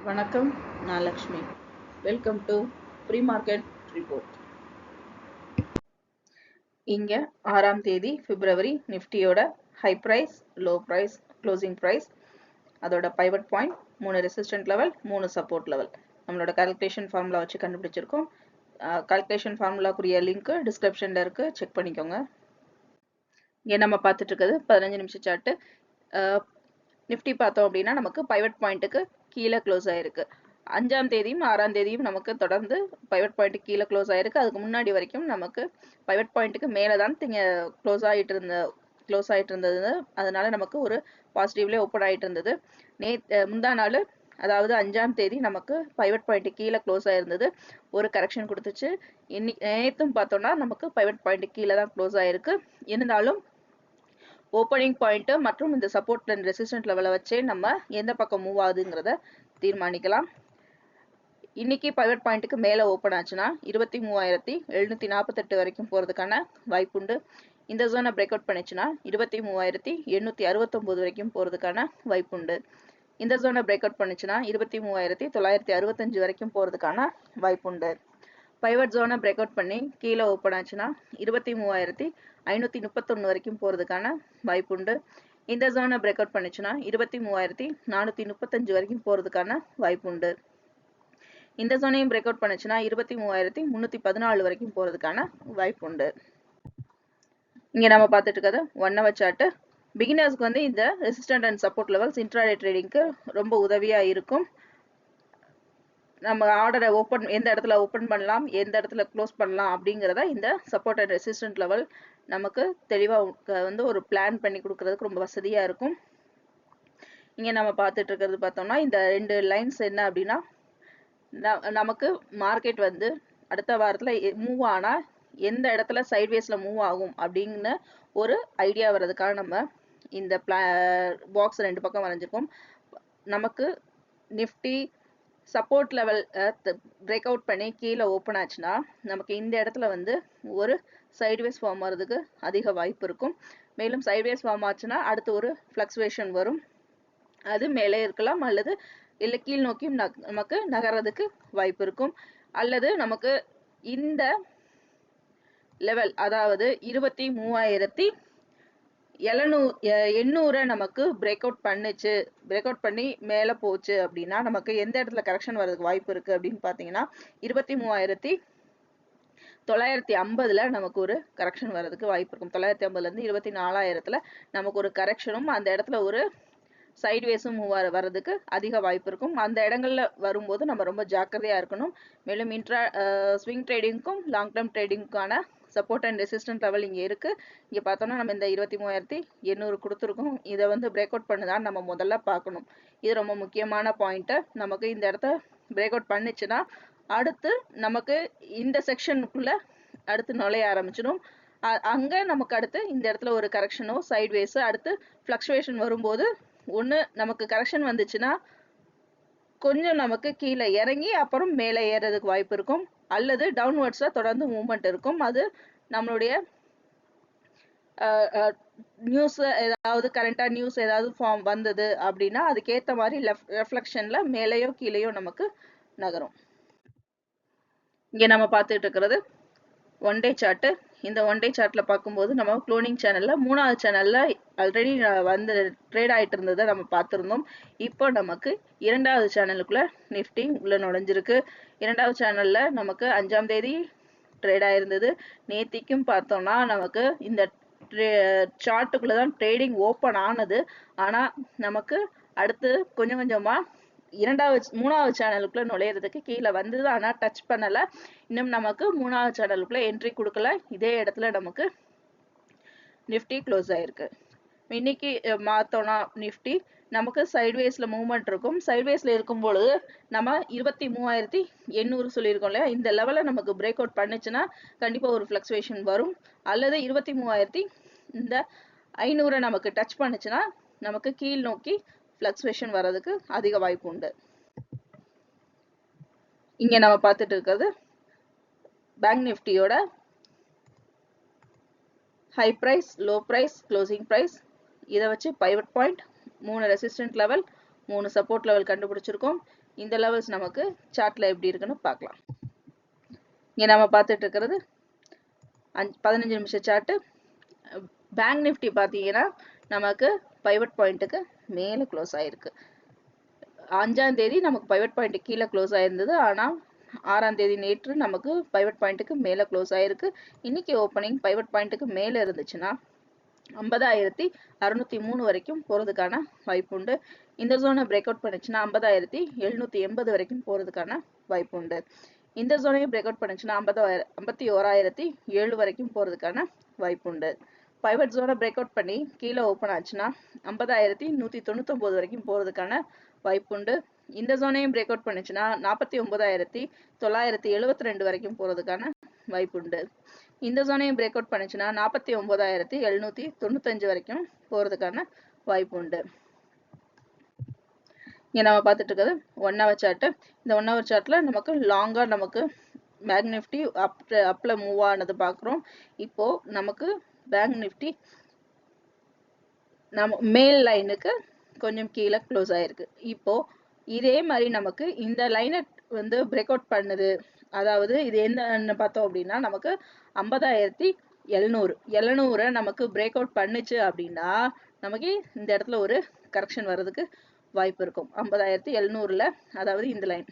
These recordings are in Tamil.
வணக்கம், நான் Lakshmi. Welcome to pre market report. இங்க 6ஆம் தேதி பிப்ரவரி நிஃப்டியோட high price, low price, closing price, அதோட pivot point, 3 resistant level, 3 support level நம்மளோட கால்குலேஷன் ஃபார்முலா வச்சு கண்டுபிடிச்சிருக்கோம். கால்குலேஷன் ஃபார்முலாக்குரிய லிங்க் டிஸ்கிரிப்ஷன்ல இருக்கு, செக் பண்ணிக்கோங்க. இங்க நம்ம பார்த்துட்டு இருக்கிறது 15 நிமிஷம் சார்ட். நிஃப்டி பார்த்தோம் அப்படின்னா நமக்கு பைவட் பாயிண்ட்டுக்கு கீழே க்ளோஸ் ஆயிருக்கு. 5ஆம் தேதியும் 6ஆம் தேதியும் நமக்கு தொடர்ந்து பைவட் பாயிண்ட் கீழே க்ளோஸ் ஆயிருக்கு. அதுக்கு முன்னாடி வரைக்கும் நமக்கு பைவட் பாயிண்ட்டுக்கு மேலே தான் க்ளோஸ் ஆகிட்டு இருந்தது. அதனால நமக்கு ஒரு பாசிட்டிவ்லேயே ஓப்பன் ஆகிட்டு இருந்தது. முந்தா நாள், அதாவது 5ஆம் தேதி நமக்கு பைவட் பாயிண்ட் கீழே க்ளோஸ் ஆயிருந்தது. ஒரு கரெக்ஷன் கொடுத்துச்சு. நேற்றும் பார்த்தோம்னா நமக்கு பைவட் பாயிண்ட் கீழே தான் க்ளோஸ் ஆயிருக்கு. இருந்தாலும் ஓப்பனிங் பாயிண்ட் மற்றும் இந்த சப்போர்ட் அண்ட் ரெசிஸ்டன்ட் லெவலை வச்சே நம்ம எந்த பக்கம் மூவ் ஆகுதுங்கிறத தீர்மானிக்கலாம். இன்னைக்கு பைவட் பாயிண்ட்டுக்கு மேலே ஓப்பன் ஆச்சுன்னா 23,748 வரைக்கும் போகிறதுக்கான வாய்ப்புண்டு. இந்த ஜோனை பிரேக் அவுட் பண்ணிச்சுன்னா 23,869 வரைக்கும் போகிறதுக்கான வாய்ப்புண்டு. இந்த ஜோனை பிரேக் அவுட் பண்ணிச்சுன்னா 23,965 வரைக்கும் போகிறதுக்கான வாய்ப்புண்டு. பைவட் ஜோனை பிரேக் அவுட் பண்ணி கீழே ஓப்பன் ஆச்சுன்னா 23,531 வரைக்கும் போகிறதுக்கான வாய்ப்புண்டு. இந்த ஜோனை பிரேக் அவுட் பண்ணிச்சுன்னா 23,435 வரைக்கும் போகிறதுக்கான வாய்ப்புண்டு. இந்த ஜோனையும் பிரேக் அவுட் பண்ணுச்சுன்னா 23,314 வரைக்கும் போகிறதுக்கான வாய்ப்புண்டு. இங்கே நம்ம பார்த்துட்டு இருக்கிறது 1 ஹவர் சார்ட். பிகினர்ஸ்க்கு வந்து இந்த resistant and support levels intraday ட்ரேடிங்க்கு ரொம்ப உதவியாக இருக்கும். நம்ம ஆர்டரை எந்த இடத்துல ஓப்பன் பண்ணலாம், எந்த இடத்துல க்ளோஸ் பண்ணலாம் அப்படிங்கிறத இந்த சப்போர்ட் அண்ட் ரெசிஸ்டன்ட் லெவல் நமக்கு தெளிவாக வந்து ஒரு பிளான் பண்ணி கொடுக்கறதுக்கு ரொம்ப வசதியாக இருக்கும். இங்கே நம்ம பார்த்துட்டு இருக்கிறது பார்த்தோம்னா இந்த 2 லைன்ஸ் என்ன அப்படின்னா, நமக்கு மார்க்கெட் வந்து அடுத்த வாரத்தில் மூவ் ஆனால் எந்த இடத்துல சைட்வேஸில் மூவ் ஆகும் அப்படின்னு ஒரு ஐடியா வர்றதுக்காக நம்ம இந்த பாக்ஸ் 2 பக்கம் வரைஞ்சிருக்கோம். நமக்கு Nifty support level break out பண்ணி கீழே ஓப்பன் ஆச்சுன்னா நமக்கு இந்த இடத்துல வந்து ஒரு சைட்வேஸ் ஃபார்ம் ஆகிறதுக்கு அதிக வாய்ப்பு இருக்கும். மேலும் சைட்வேஸ் ஃபார்ம் ஆச்சுன்னா அடுத்து ஒரு ஃப்ளக்சுவேஷன் வரும். அது மேலே இருக்கலாம் அல்லது இல்லை கீழ் நோக்கியும் நமக்கு நகர்றதுக்கு வாய்ப்பு இருக்கும். அல்லது நமக்கு இந்த லெவல், அதாவது 23,800 நமக்கு பிரேக் அவுட் பண்ணி மேலே போச்சு அப்படின்னா நமக்கு எந்த இடத்துல கரெக்ஷன் வர்றதுக்கு வாய்ப்பு இருக்கு அப்படின்னு பார்த்தீங்கன்னா 23,950 நமக்கு ஒரு கரெக்ஷன் வர்றதுக்கு வாய்ப்பு இருக்கும். 950 24,000 நமக்கு ஒரு கரெக்ஷனும் அந்த இடத்துல ஒரு சைட்வேஸும் வர்றதுக்கு அதிக வாய்ப்பு இருக்கும். அந்த இடங்கள்ல வரும்போது நம்ம ரொம்ப ஜாக்கிரதையா இருக்கணும். மேலும் ஸ்விங் ட்ரேடிங்க்கும் லாங் டேர்ம் ட்ரேடிங்க்கான சப்போர்ட் அண்ட் ரெசிஸ்டன்ட் லெவல் இங்கே இருக்கு. இங்கே பார்த்தோம்னா நம்ம இந்த 23,800 கொடுத்துருக்கோம். இதை வந்து பிரேக் அவுட் பண்ணுதான்னு நம்ம முதல்ல பார்க்கணும். இது ரொம்ப முக்கியமான பாயிண்ட். நமக்கு இந்த இடத்த பிரேக் அவுட் பண்ணுச்சுன்னா அடுத்து நமக்கு இந்த செக்ஷனுக்குள்ள அடுத்து நுழைய ஆரம்பிச்சிடும். அங்க நமக்கு அடுத்து இந்த இடத்துல ஒரு கரெக்ஷனோ சைட்வேஸ் அடுத்து ஃப்ளக்சுவேஷன் வரும்போது ஒன்று நமக்கு கரெக்ஷன் வந்துச்சுன்னா கொஞ்சம் நமக்கு கீழே இறங்கி அப்புறம் மேலே ஏறதுக்கு வாய்ப்பு இருக்கும். அல்லது டவுன்வர்ட்ஸில் தொடர்ந்து மூவ்மெண்ட் இருக்கும். அது நம்மளுடைய நியூஸ் ஏதாவது கரண்டாக நியூஸ் ஏதாவது ஃபார்ம் வந்தது அப்படின்னா அதுக்கேற்ற மாதிரி ரெஃப்ளெக்ஷனில் மேலேயோ கீழேயோ நமக்கு நகரும். இங்கே நம்ம பார்த்துட்டு இருக்கிறது 1 டே சார்ட்டு. இந்த 1 டே சார்ட்ல பார்க்கும்போது நம்ம க்ளோனிங் சேனல்ல 3வது சேனல்ல ஆல்ரெடி வந்து ட்ரேட் ஆகிட்டு இருந்ததை நம்ம பார்த்துருந்தோம். இப்போ நமக்கு 2வது சேனலுக்குள்ள நிஃப்டி உள்ள நுழைஞ்சிருக்கு. 2வது சேனல்ல நமக்கு 5ஆம் தேதி ட்ரேட் ஆயிருந்தது. நேத்திக்கும் பார்த்தோம்னா நமக்கு இந்த சார்ட்டுக்குள்ள தான் ட்ரேடிங் ஓப்பன் ஆனது. ஆனால் நமக்கு அடுத்து கொஞ்சம் கொஞ்சமாக 3வது சேனலுக்குள்ள நுழையிறதுக்கு கீழே வந்தது. ஆனால் டச் பண்ணல. இன்னும் நமக்கு 3வது சேனலுக்குள்ள என்ட்ரி கொடுக்கல. இதே இடத்துல நமக்கு நிஃப்டி க்ளோஸ் ஆயிருக்கு. இன்னைக்கு பார்த்தோம்னா நிஃப்டி நமக்கு சைட்வேஸ்ல மூவ்மெண்ட் இருக்கும். சைட்வேஸ்ல இருக்கும் பொழுது நம்ம 23,800 சொல்லியிருக்கோம் இல்லையா, இந்த லெவலை நமக்கு பிரேக் அவுட் பண்ணுச்சுன்னா கண்டிப்பா ஒரு ஃப்ளக்சுவேஷன் வரும். அல்லது 23,500 நமக்கு டச் பண்ணுச்சுன்னா நமக்கு கீழ் நோக்கி ஃப்ளக்சுவேஷன் வர்றதுக்கு அதிக வாய்ப்பு உண்டு. இங்க நம்ம பார்த்துட்டு இருக்கிறது பேங்க் நிஃப்டியோட high price, low price, closing price. இதை வச்சு pivot point, 3 resistant level, 3 support level கண்டுபிடிச்சிருக்கோம். இந்த லெவல்ஸ் நமக்கு சார்ட்ல எப்படி இருக்குன்னு பார்க்கலாம். இங்க நம்ம பார்த்துட்டு இருக்கிறது 15 நிமிஷ சார்ட். பேங்க் நிஃப்டி பார்த்தீங்கன்னா நமக்கு பைவட் பாயிண்ட்டுக்கு மேலே க்ளோஸ் ஆயிருக்கு. 5ஆம் தேதி நமக்கு பைவட் பாயிண்ட் கீழே க்ளோஸ் ஆயிருந்தது. ஆனால் 6ஆம் தேதி நேற்று நமக்கு பைவட் பாயிண்ட்டுக்கு மேலே க்ளோஸ் ஆயிருக்கு. இன்னைக்கு ஓப்பனிங் பைவட் பாயிண்ட்டுக்கு மேலே இருந்துச்சுன்னா 50,603 வரைக்கும் போகிறதுக்கான வாய்ப்பு உண்டு. இந்த ஜோனை பிரேக் அவுட் பண்ணுச்சுன்னா 50,780 வரைக்கும் போகிறதுக்கான வாய்ப்பு உண்டு. இந்த ஜோனையும் பிரேக் அவுட் பண்ணுச்சுன்னா 51,007 வரைக்கும் போகிறதுக்கான வாய்ப்பு உண்டு. பைவட் ஜோனை பிரேக் அவுட் பண்ணி கீழே ஓப்பன் ஆச்சுன்னா 50,199 வரைக்கும் போகிறதுக்கான வாய்ப்பு உண்டு. இந்த ஜோனையும் பிரேக் அவுட் பண்ணுச்சுன்னா 49,972 வரைக்கும் போகிறதுக்கான வாய்ப்பு உண்டு. இந்த ஜோனையும் பிரேக் அவுட் பண்ணுச்சுன்னா 49,795 வரைக்கும் போகிறதுக்கான வாய்ப்பு உண்டு. இங்கே நம்ம பார்த்துட்டு இருக்கிறது 1 ஹவர் சார்ட்டு. இந்த 1 ஹவர் சார்ட்டில் நமக்கு லாங்காக நமக்கு பேங்க் நிஃப்டி அப்பில் மூவ் ஆனது பார்க்குறோம். இப்போது நமக்கு பேங்க் நிஃப்டி நம்ம மேல் லைனுக்கு கொஞ்சம் கீழே க்ளோஸ் ஆயிருக்கு. இப்போது இதே மாதிரி நமக்கு இந்த லைனை வந்து பிரேக் அவுட் பண்ணுது. அதாவது இது என்ன பார்த்தோம் அப்படின்னா நமக்கு 50,700 நமக்கு பிரேக் அவுட் பண்ணுச்சு அப்படின்னா நமக்கு இந்த இடத்துல ஒரு கரெக்ஷன் வர்றதுக்கு வாய்ப்பு இருக்கும். 50,700ல அதாவது இந்த லைன்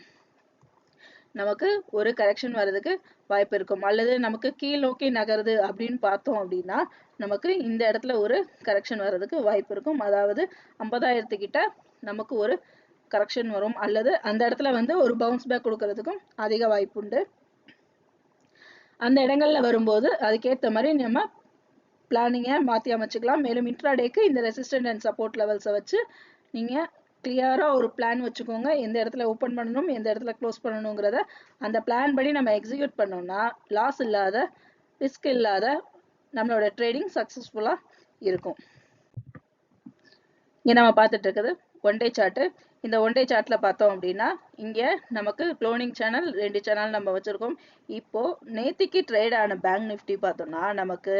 நமக்கு ஒரு கரெக்ஷன் வர்றதுக்கு வாய்ப்பு இருக்கும். அல்லது நமக்கு கீழ் நோக்கி நகருது அப்படின்னு பார்த்தோம் அப்படின்னா நமக்கு இந்த இடத்துல ஒரு கரெக்ஷன் வர்றதுக்கு வாய்ப்பு இருக்கும். அதாவது 50,000 கிட்ட நமக்கு ஒரு கரெக்ஷன் வரும். அல்லது அந்த இடத்துல வந்து ஒரு பவுன்ஸ் பேக் கொடுக்கறதுக்கும் அதிக வாய்ப்பு உண்டு. அந்த இடங்கள்ல வரும்போது அதுக்கேற்ற மாதிரி நம்ம பிளானிங்கை மாற்றி அமைச்சுக்கலாம். மேலும் இன்ட்ராடேக்கு இந்த ரெசிஸ்டன்ட் அண்ட் சப்போர்ட் லெவல்ஸை வச்சு நீங்கள் கிளியராக ஒரு பிளான் வச்சுக்கோங்க. எந்த இடத்துல ஓப்பன் பண்ணணும், எந்த இடத்துல க்ளோஸ் பண்ணணுங்கிறத அந்த பிளான் படி நம்ம எக்ஸிக்யூட் பண்ணோம்னா லாஸ் இல்லாத, ரிஸ்க் இல்லாத நம்மளோட ட்ரேடிங் சக்ஸஸ்ஃபுல்லாக இருக்கும். இங்கே நம்ம பார்த்துட்டு இருக்குது 1 டே சார்ட்டு. இந்த 1 டே சார்ட்டில் பார்த்தோம் அப்படின்னா இங்கே நமக்கு க்ளோனிங் சேனல் 2 சேனல் நம்ம வச்சுருக்கோம். இப்போது நேத்திக்கு ட்ரேட் ஆன பேங்க் நிஃப்டி பார்த்தோம்னா நமக்கு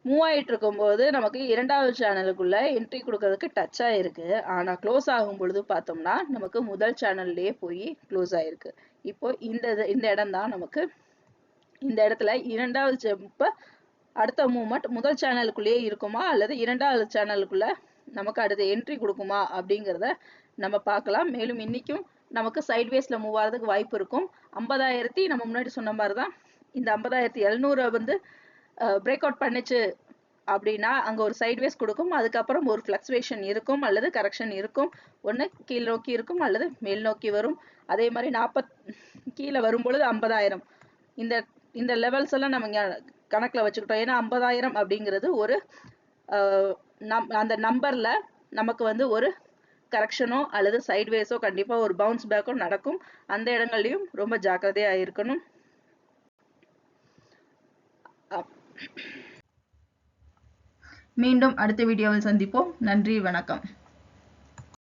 மூவ் ஆகிட்டு இருக்கும்போது நமக்கு 2வது சேனலுக்குள்ள என்ட்ரி கொடுக்கறதுக்கு டச் ஆயிருக்கு. ஆனால் க்ளோஸ் ஆகும் பொழுது பார்த்தோம்னா நமக்கு முதல் சேனல்லையே போய் க்ளோஸ் ஆயிருக்கு. இப்போ இந்த இடம் தான் நமக்கு இந்த இடத்துல 2வது ஜம்ப் அடுத்த மூவ்மெண்ட் முதல் சேனலுக்குள்ளேயே இருக்குமா அல்லது 2வது சேனலுக்குள்ள நமக்கு அடுத்த என்ட்ரி கொடுக்குமா அப்படிங்கிறத நம்ம பார்க்கலாம். மேலும் இன்னைக்கும் நமக்கு சைட்வேஸ்ல மூவ் ஆகிறதுக்கு வாய்ப்பு இருக்கும். 50,000 நம்ம முன்னாடி சொன்ன மாதிரி தான் இந்த 50,700 வந்து பிரேக் அவுட் பண்ணுச்சு அப்படின்னா அங்கே ஒரு சைட்வேஸ் கொடுக்கும். அதுக்கப்புறம் ஒரு ஃப்ளக்சுவேஷன் இருக்கும் அல்லது கரெக்ஷன் இருக்கும். ஒன்று கீழ் நோக்கி இருக்கும் அல்லது மேல் நோக்கி வரும். அதே மாதிரி கீழே வரும்பொழுது 50,000 இந்த லெவல்ஸ் எல்லாம் நம்ம இங்கே கணக்கில் வச்சுக்கிட்டோம். ஏன்னா 50,000 அப்படிங்கிறது ஒரு அந்த நம்பரில் நமக்கு வந்து ஒரு கரெக்ஷனோ அல்லது சைட்வேஸோ கண்டிப்பாக ஒரு பவுன்ஸ் பேக்கோ நடக்கும். அந்த இடங்கள்லையும் ரொம்ப ஜாக்கிரதையாக இருக்கணும். மீண்டும் அடுத்த வீடியோவில் சந்திப்போம். நன்றி, வணக்கம்.